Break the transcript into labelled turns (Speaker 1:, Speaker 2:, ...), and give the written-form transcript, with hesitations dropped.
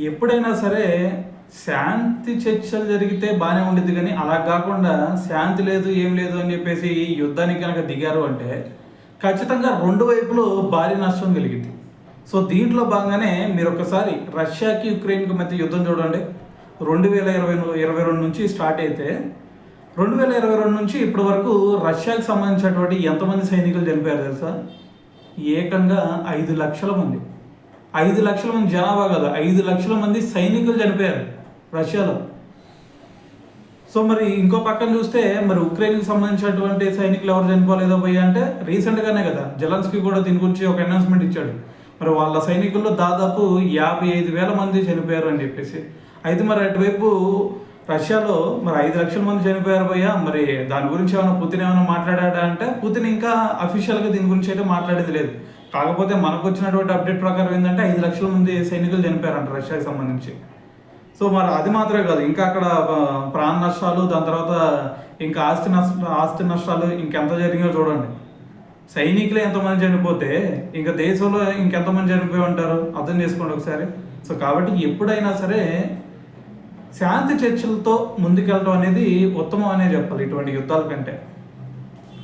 Speaker 1: ఎప్పుడైనా సరే శాంతి చర్చలు జరిగితే బాగానే ఉండేది, కానీ అలా కాకుండా శాంతి లేదు ఏం లేదు అని చెప్పేసి యుద్ధానికి కనుక దిగారు అంటే ఖచ్చితంగా రెండు వైపులు భారీ నష్టం కలిగింది. సో దీంట్లో భాగంగానే మీరు ఒకసారి రష్యాకి యుక్రెయిన్కి మధ్య యుద్ధం చూడండి. 2022 నుంచి స్టార్ట్ అయితే 2022 నుంచి ఇప్పటి వరకు రష్యాకి సంబంధించినటువంటి ఎంతమంది సైనికులు చనిపోయారు తెలుసా? ఏకంగా 5 లక్షల మంది. 5 లక్షల మంది జనాభా కదా, 5 లక్షల మంది సైనికులు చనిపోయారు రష్యాలో. సో మరి ఇంకో పక్కన చూస్తే మరి ఉక్రెయిన్కి సంబంధించినటువంటి సైనికులు ఎవరు చనిపోలేదో పోయి అంటే రీసెంట్గానే కదా జెలెన్స్కీ కూడా దీని గురించి ఒక అనౌన్స్మెంట్ ఇచ్చాడు. మరి వాళ్ళ సైనికుల్లో దాదాపు 55,000 మంది చనిపోయారు అని చెప్పేసి. అయితే మరి అటువైపు రష్యాలో మరి 5 లక్షల మంది చనిపోయారు పోయా. మరి దాని గురించి ఏమైనా పుతిన్ ఏమైనా మాట్లాడా అంటే పుతిన్ ఇంకా అఫీషియల్గా దీని గురించి అయితే మాట్లాడేది లేదు. కాకపోతే మనకు వచ్చినటువంటి అప్డేట్ ప్రకారం ఏంటంటే 5 లక్షల మంది సైనికులు చనిపోయారంట రష్యాకి సంబంధించి. సో మరి అది మాత్రమే కాదు, ఇంకా అక్కడ ప్రాణ నష్టాలు, దాని తర్వాత ఇంకా ఆస్తి నష్టాలు ఇంకెంత జరిగాయో చూడండి. సైనికులు ఎంతమంది చనిపోతే ఇంకా దేశంలో ఇంకెంతమంది చనిపోయి ఉంటారు అర్థం చేసుకోండి ఒకసారి. సో కాబట్టి ఎప్పుడైనా సరే శాంతి చర్చలతో ముందుకెళ్ళడం అనేది ఉత్తమం అనే చెప్పాలి ఇటువంటి యుద్ధాల కంటే.